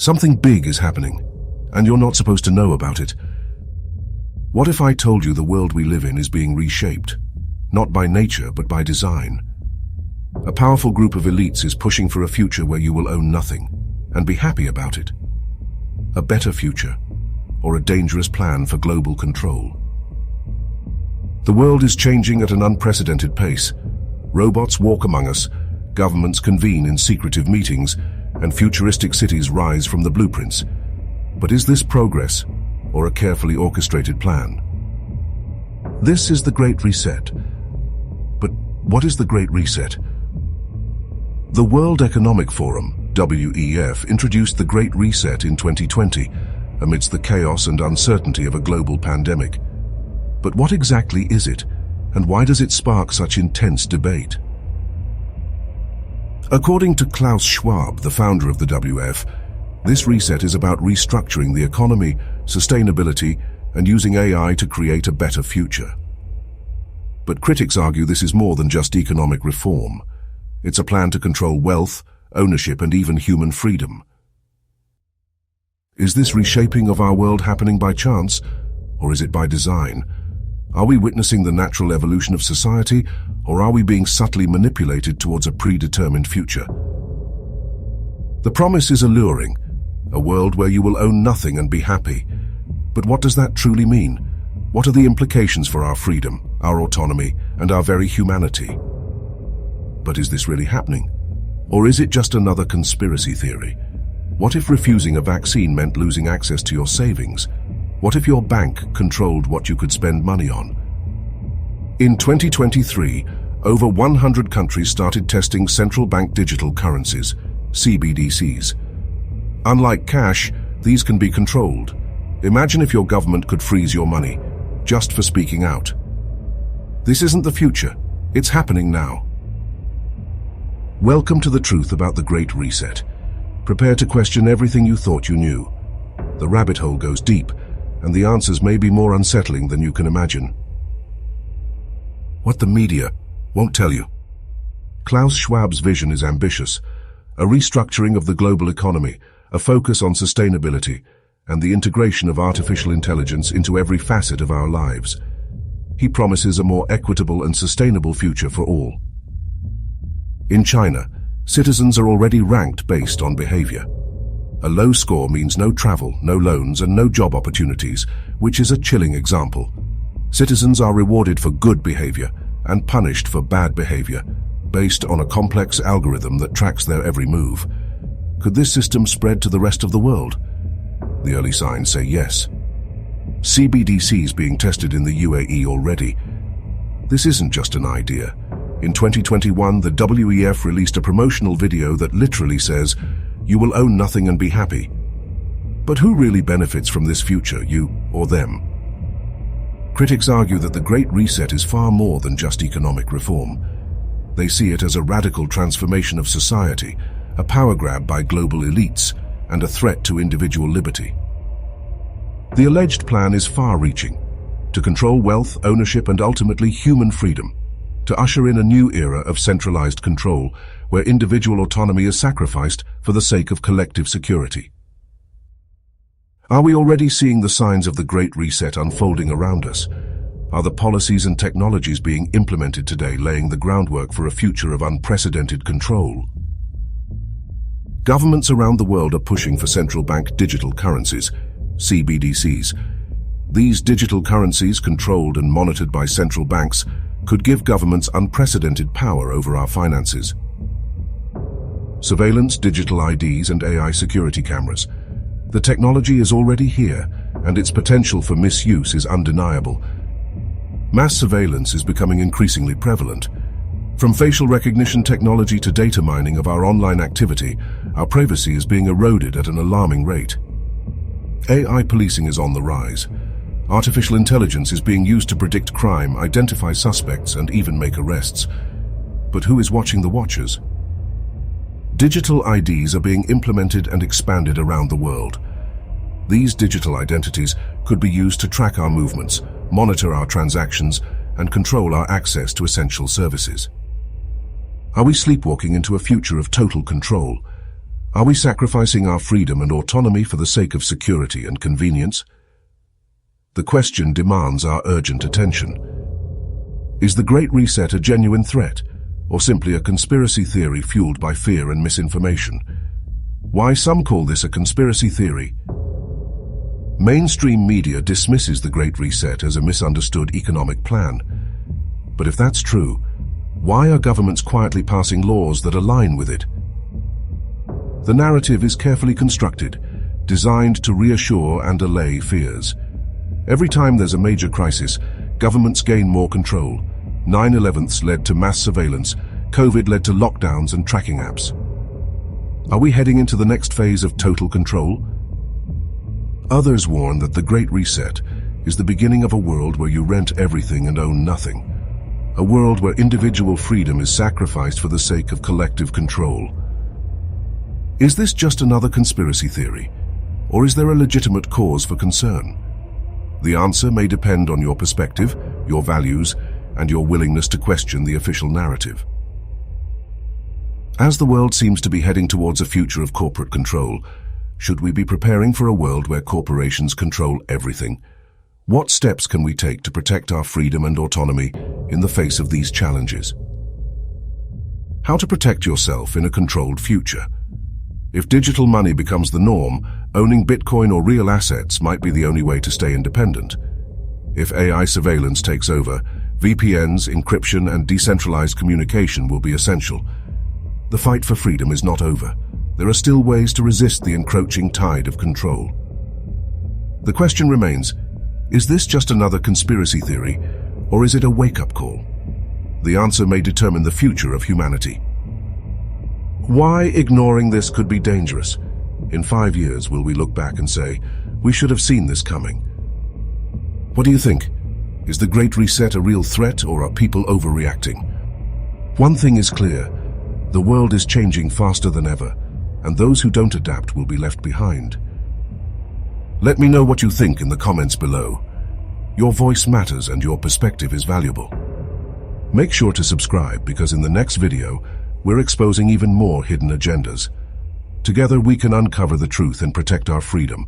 Something big is happening, and you're not supposed to know about it. What if I told you the world we live in is being reshaped, not by nature but by design? A powerful group of elites is pushing for a future where you will own nothing and be happy about it. A better future, or a dangerous plan for global control. The world is changing at an unprecedented pace. Robots walk among us, governments convene in secretive meetings, and futuristic cities rise from the blueprints. But is this progress, or a carefully orchestrated plan? This is the Great Reset. But what is the Great Reset? The World Economic Forum, WEF, introduced the Great Reset in 2020, amidst the chaos and uncertainty of a global pandemic. But what exactly is it, and why does it spark such intense debate? According to Klaus Schwab, the founder of the WEF, this reset is about restructuring the economy, sustainability, and using AI to create a better future. But critics argue this is more than just economic reform. It's a plan to control wealth, ownership, and even human freedom. Is this reshaping of our world happening by chance, or is it by design? Are we witnessing the natural evolution of society, or are we being subtly manipulated towards a predetermined future? The promise is alluring, a world where you will own nothing and be happy. But what does that truly mean? What are the implications for our freedom, our autonomy, and our very humanity? But is this really happening? Or is it just another conspiracy theory? What if refusing a vaccine meant losing access to your savings? What if your bank controlled what you could spend money on? In 2023, over 100 countries started testing central bank digital currencies, CBDCs. Unlike cash, these can be controlled. Imagine if your government could freeze your money, just for speaking out. This isn't the future, it's happening now. Welcome to the truth about the Great Reset. Prepare to question everything you thought you knew. The rabbit hole goes deep, and the answers may be more unsettling than you can imagine. What the media won't tell you. Klaus Schwab's vision is ambitious, a restructuring of the global economy, a focus on sustainability, and the integration of artificial intelligence into every facet of our lives. He promises a more equitable and sustainable future for all. In China, citizens are already ranked based on behavior. A low score means no travel, no loans, and no job opportunities, which is a chilling example. Citizens are rewarded for good behavior and punished for bad behavior, based on a complex algorithm that tracks their every move. Could this system spread to the rest of the world? The early signs say yes. CBDCs being tested in the UAE already. This isn't just an idea. In 2021, the WEF released a promotional video that literally says, "You will own nothing and be happy." But who really benefits from this future, you or them? Critics argue that the Great Reset is far more than just economic reform. They see it as a radical transformation of society, a power grab by global elites, and a threat to individual liberty. The alleged plan is far-reaching, to control wealth, ownership, and ultimately human freedom, to usher in a new era of centralized control, where individual autonomy is sacrificed for the sake of collective security. Are we already seeing the signs of the Great Reset unfolding around us? Are the policies and technologies being implemented today laying the groundwork for a future of unprecedented control? Governments around the world are pushing for central bank digital currencies, CBDCs. These digital currencies, controlled and monitored by central banks, could give governments unprecedented power over our finances. Surveillance, digital IDs, and AI security cameras. The technology is already here, and its potential for misuse is undeniable. Mass surveillance is becoming increasingly prevalent. From facial recognition technology to data mining of our online activity, our privacy is being eroded at an alarming rate. AI policing is on the rise. Artificial intelligence is being used to predict crime, identify suspects, and even make arrests. But who is watching the watchers? Digital IDs are being implemented and expanded around the world. These digital identities could be used to track our movements, monitor our transactions, and control our access to essential services. Are we sleepwalking into a future of total control? Are we sacrificing our freedom and autonomy for the sake of security and convenience? The question demands our urgent attention. Is the Great Reset a genuine threat, or simply a conspiracy theory fueled by fear and misinformation? Why some call this a conspiracy theory? Mainstream media dismisses the Great Reset as a misunderstood economic plan. But if that's true, why are governments quietly passing laws that align with it? The narrative is carefully constructed, designed to reassure and allay fears. Every time there's a major crisis, governments gain more control. 9/11s led to mass surveillance, COVID led to lockdowns and tracking apps. Are we heading into the next phase of total control? Others warn that the Great Reset is the beginning of a world where you rent everything and own nothing. A world where individual freedom is sacrificed for the sake of collective control. Is this just another conspiracy theory, or is there a legitimate cause for concern? The answer may depend on your perspective, your values, and your willingness to question the official narrative. As the world seems to be heading towards a future of corporate control, should we be preparing for a world where corporations control everything? What steps can we take to protect our freedom and autonomy in the face of these challenges? How to protect yourself in a controlled future? If digital money becomes the norm, owning Bitcoin or real assets might be the only way to stay independent. If AI surveillance takes over, VPNs, encryption, and decentralized communication will be essential. The fight for freedom is not over. There are still ways to resist the encroaching tide of control. The question remains, is this just another conspiracy theory, or is it a wake-up call? The answer may determine the future of humanity. Why ignoring this could be dangerous? In 5 years, will we look back and say, we should have seen this coming? What do you think? Is the Great Reset a real threat, or are people overreacting? One thing is clear. The world is changing faster than ever, and those who don't adapt will be left behind. Let me know what you think in the comments below. Your voice matters and your perspective is valuable. Make sure to subscribe because in the next video, we're exposing even more hidden agendas. Together we can uncover the truth and protect our freedom.